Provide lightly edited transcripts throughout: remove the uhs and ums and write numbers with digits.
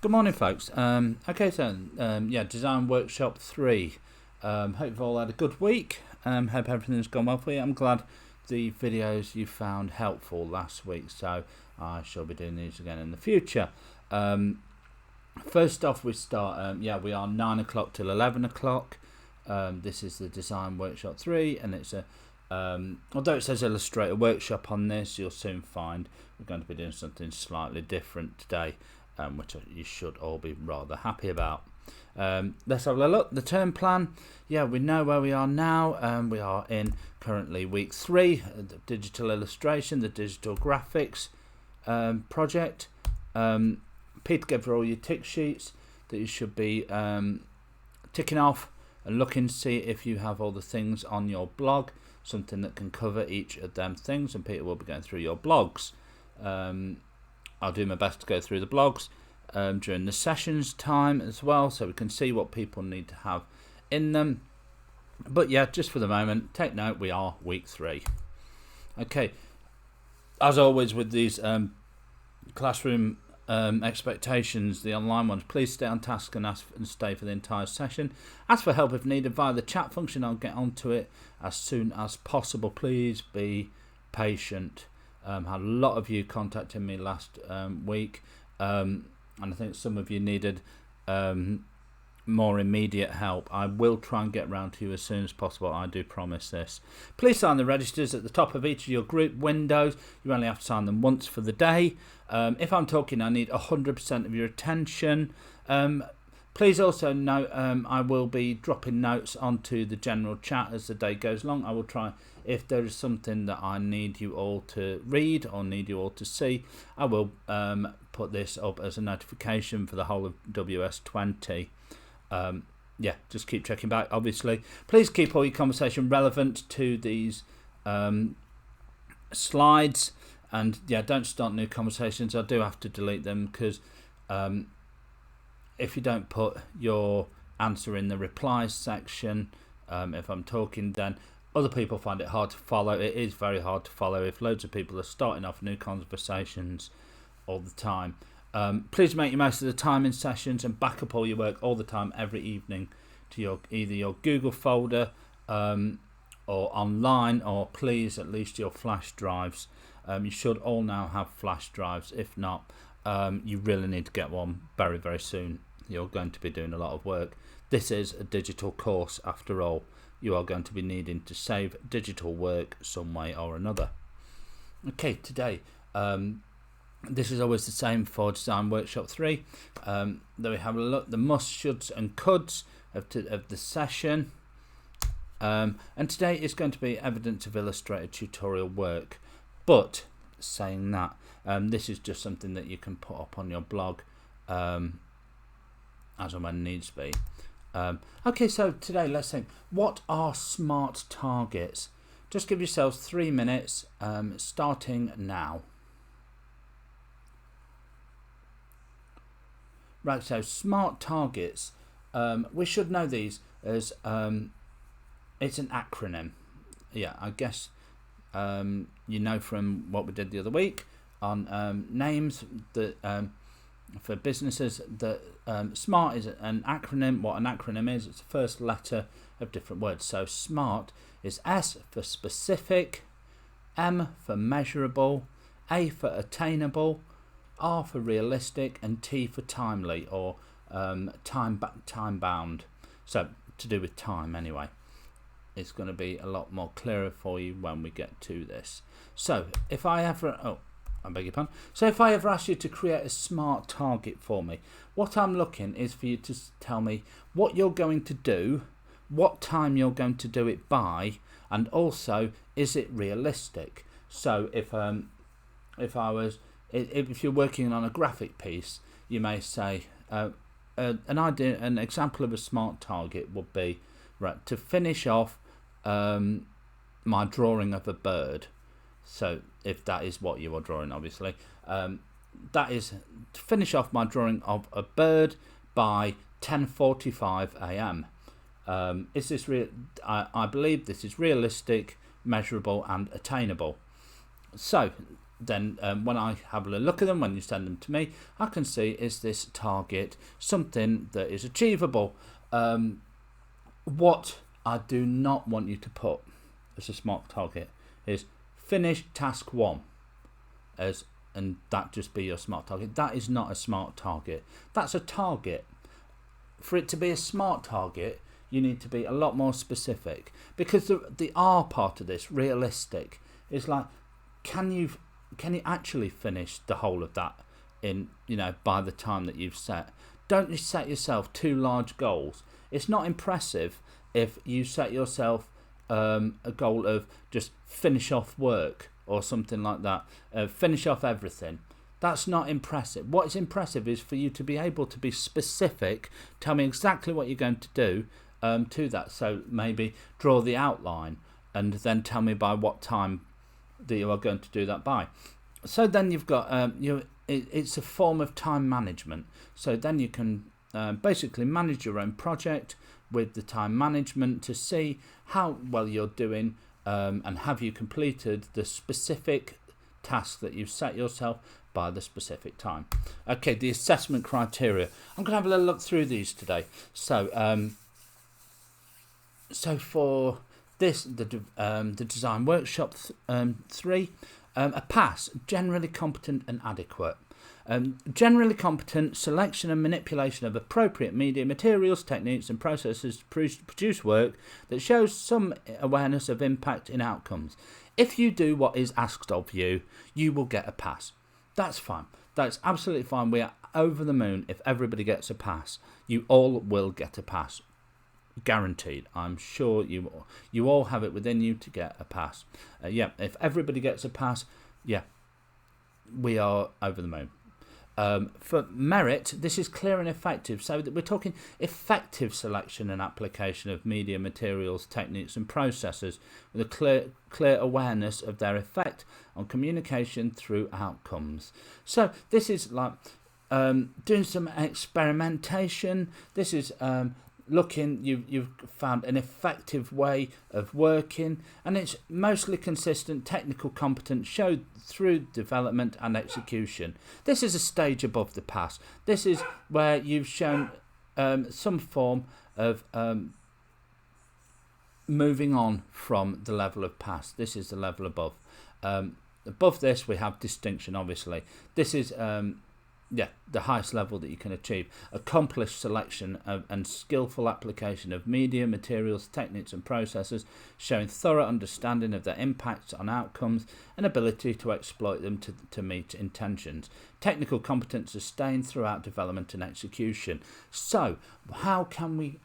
Good morning, folks. Yeah, Design Workshop 3. Hope you've all had a good week. Hope everything's gone well for you. I'm glad the videos you found helpful last week, so I shall be doing these again in the future. First off, we start, we are 9 o'clock till 11 o'clock. This is the Design Workshop 3, and it's a although it says Illustrator Workshop on this, you'll soon find we're going to be doing something slightly different today, which you should all be rather happy about. Let's have a look. The term plan. Yeah, we know where we are now. We are in currently week 3, the digital illustration, the digital graphics project. Pete gave you all your tick sheets that you should be ticking off and looking to see if you have all the things on your blog, something that can cover each of them things, and Peter will be going through your blogs. I'll do my best to go through the blogs during the sessions time as well, so we can see what people need to have in them. But yeah, just for the moment, take note, we are week 3. Okay, as always with these classroom expectations, the online ones, please stay on task and ask and stay for the entire session. Ask for help if needed via the chat function. I'll get onto it as soon as possible. Please be patient. Had a lot of you contacting me last week, and I think some of you needed more immediate help. I will try and get round to you as soon as possible, I do promise this. Please sign the registers at the top of each of your group windows. You only have to sign them once for the day. If I'm talking, I need 100% of your attention. Please also note, I will be dropping notes onto the general chat as the day goes along. I will try, if there is something that I need you all to read or need you all to see, I will put this up as a notification for the whole of WS20. Just keep checking back, obviously. Please keep all your conversation relevant to these slides, and don't start new conversations. I do have to delete them because if you don't put your answer in the replies section, if I'm talking, then other people find it hard to follow. It is very hard to follow if loads of people are starting off new conversations all the time. Please make your most of the time in sessions and back up all your work all the time, every evening, to either your Google folder or online, or please at least your flash drives. You should all now have flash drives. If not, you really need to get one very, very soon. You're going to be doing a lot of work. This is a digital course after all. You are going to be needing to save digital work some way or another. Okay, today, this is always the same for Design Workshop 3. Then we have a look, the musts, shoulds and coulds of the session. And today is going to be evidence of Illustrator tutorial work. But saying that, this is just something that you can put up on your blog as and when needs be. Okay, so today let's think, what are SMART targets? Just give yourselves 3 minutes, starting now. Right, so SMART targets, we should know these as, it's an acronym. Yeah, I guess you know from what we did the other week on names that for businesses that SMART is an acronym. What an acronym is, it's the first letter of different words. So SMART is S for specific, M for measurable, A for attainable, R for realistic, and T for timely, or time bound. So to do with time anyway. It's going to be a lot more clearer for you when we get to this. So if I ever, So if I ever ask you to create a SMART target for me, what I'm looking is for you to tell me what you're going to do, what time you're going to do it by, and also is it realistic. So if you're working on a graphic piece, you may say an example of a SMART target would be, right, to finish off my drawing of a bird. So if that is what you are drawing, obviously, that is to finish off my drawing of a bird by 10:45 a.m. Is this I believe this is realistic, measurable, and attainable. So then when I have a look at them, when you send them to me, I can see, is this target something that is achievable? What I do not want you to put as a SMART target is finish task 1 and that just be your SMART target. That is not a SMART target. That's a target. For it to be a SMART target, you need to be a lot more specific, because the R part of this, realistic, is like, can you actually finish the whole of that in, by the time that you've set? Don't you set yourself too large goals. It's not impressive if you set yourself a goal of just finish off work or something like that, finish off everything. That's not impressive. What is impressive is for you to be able to be specific, tell me exactly what you're going to do to that. So maybe draw the outline and then tell me by what time that you are going to do that by. So then you've got it's a form of time management. So then you can basically manage your own project with the time management to see how well you're doing, and have you completed the specific task that you've set yourself by the specific time. Okay, the assessment criteria. I'm going to have a little look through these today. So so for this, the design workshop 3, a pass, generally competent and adequate. Generally competent, selection and manipulation of appropriate media, materials, techniques and processes to produce work that shows some awareness of impact in outcomes. If you do what is asked of you, you will get a pass. That's fine. That's absolutely fine. We are over the moon if everybody gets a pass. You all will get a pass. Guaranteed. I'm sure you all have it within you to get a pass. If everybody gets a pass, we are over the moon. For merit, this is clear and effective, so that we're talking effective selection and application of media, materials, techniques and processes with a clear awareness of their effect on communication through outcomes. So this is like doing some experimentation. This is looking, you've found an effective way of working, and it's mostly consistent technical competence showed through development and execution. This is a stage above the pass. This is where you've shown some form of moving on from the level of pass. This is the level above. Above this we have distinction, obviously. This is the highest level that you can achieve. Accomplished selection and skillful application of media, materials, techniques and processes, showing thorough understanding of their impacts on outcomes and ability to exploit them to meet intentions. Technical competence sustained throughout development and execution. So how can we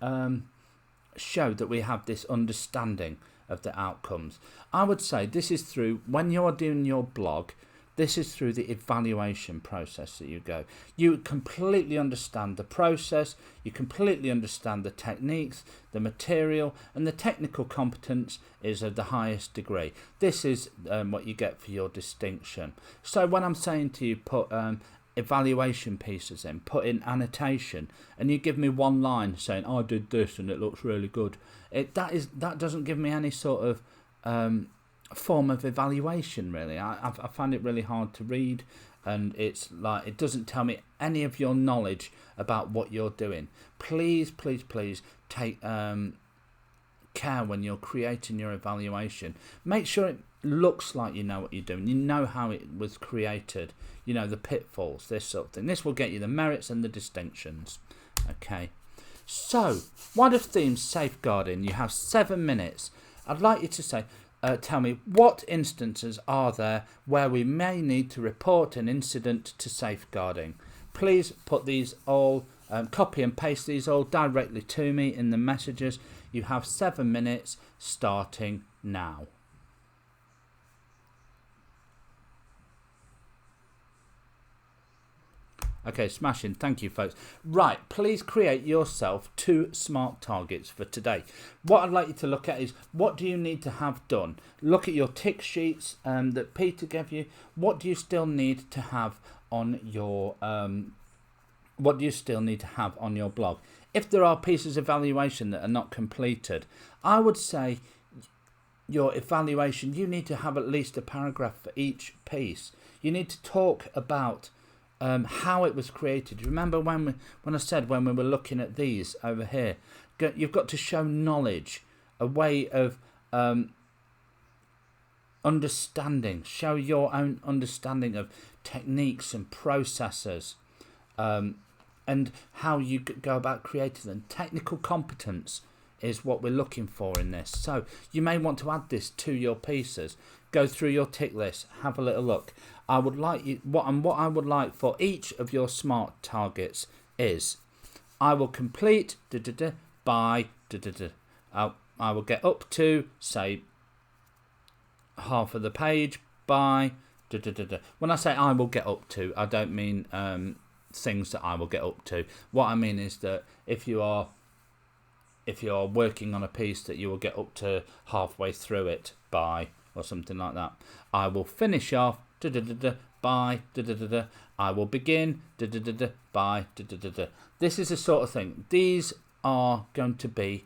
show that we have this understanding of the outcomes? I would say this is through, when you're doing your blog, this is through the evaluation process that you go. You completely understand the process, you completely understand the techniques, the material, and the technical competence is of the highest degree. This is what you get for your distinction. So when I'm saying to you, put evaluation pieces in, put in annotation, and you give me one line saying, I did this and it looks really good, that doesn't give me any sort of form of evaluation, really. I find it really hard to read, and it's like it doesn't tell me any of your knowledge about what you're doing. Please take care when you're creating your evaluation. Make sure it looks like you know what you're doing, you know how it was created, you know the pitfalls, this sort of thing. This will get you the merits and the distinctions. Okay, so what of themes safeguarding? You have 7 minutes. I'd like you to say, tell me, what instances are there where we may need to report an incident to safeguarding? Please put these all, copy and paste these all directly to me in the messages. You have 7 minutes starting now. Okay, smashing. Thank you, folks. Right, please create yourself 2 SMART targets for today. What I'd like you to look at is, what do you need to have done? Look at your tick sheets that Peter gave you. What do you still need to have on your blog? If there are pieces of evaluation that are not completed, I would say your evaluation, you need to have at least a paragraph for each piece. You need to talk about how it was created. Remember when I said when we were looking at these over here, you've got to show knowledge, a way of understanding. Show your own understanding of techniques and processes, and how you go about creating them. Technical competence is what we're looking for in this. So you may want to add this to your pieces. Go through your tick list, have a little look. I would like you what I would like for each of your SMART targets is I will complete by I will get up to, say, half of the page by When I say I will get up to, I don't mean things that I will get up to. What I mean is that if you are working on a piece that you will get up to halfway through it by, or something like that. I will finish off by I will begin by This is the sort of thing. These are going to be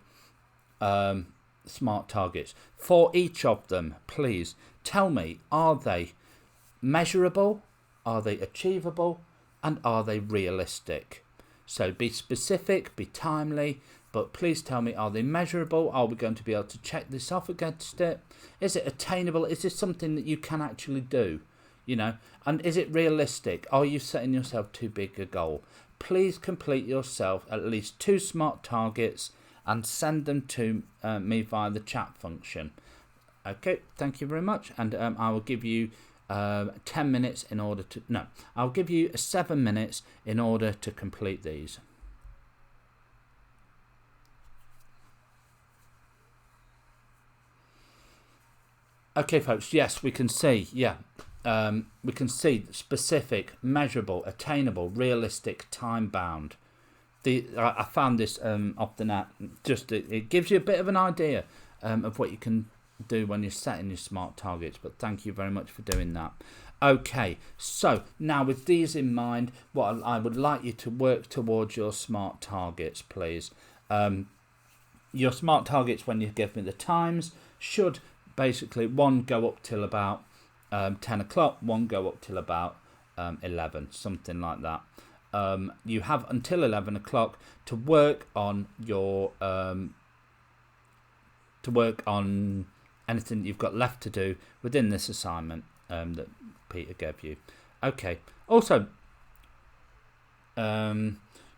SMART targets. For each of them, please tell me, are they measurable, are they achievable, and are they realistic? So be specific, be timely, but please tell me, are they measurable? Are we going to be able to check this off against it? Is it attainable? Is this something that you can actually do? You know, and is it realistic? Are you setting yourself too big a goal? Please complete yourself at least 2 SMART targets and send them to me via the chat function. Okay, thank you very much, and I will give you 10 minutes in order to, no, I'll give you 7 minutes in order to complete these. Okay, folks, yes, we can see, we can see specific, measurable, attainable, realistic, time-bound. I found this off the net. Just it gives you a bit of an idea of what you can do when you're setting your SMART targets, but thank you very much for doing that. Okay, so now with these in mind, what I would like you to work towards your SMART targets, please. Your SMART targets, when you give me the times, should basically one go up till about 10 o'clock, one go up till about 11, something like that. You have until 11 o'clock to work on your anything you've got left to do within this assignment that Peter gave you. Okay, also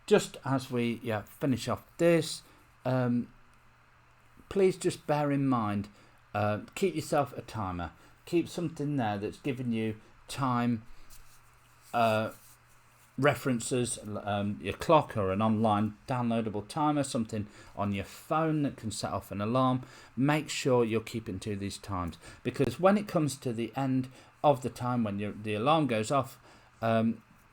just as we finish off this, please just bear in mind, keep yourself a timer, keep something there that's giving you time, references, your clock or an online downloadable timer, something on your phone that can set off an alarm. Make sure you're keeping to these times, because when it comes to the end of the time when the alarm goes off,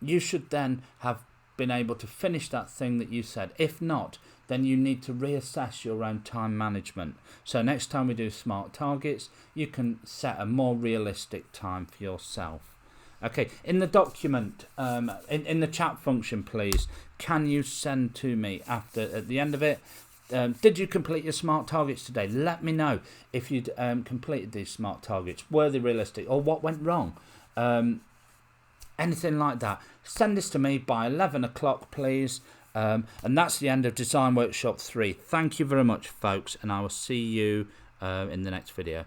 you should then have been able to finish that thing that you said. If not, then you need to reassess your own time management. So next time we do SMART targets, you can set a more realistic time for yourself. Okay, in the document, in the chat function, please, can you send to me at the end of it, did you complete your SMART targets today? Let me know if you'd completed these SMART targets. Were they realistic, or what went wrong? Anything like that. Send this to me by 11 o'clock, please. And that's the end of Design Workshop 3. Thank you very much, folks, and I will see you in the next video.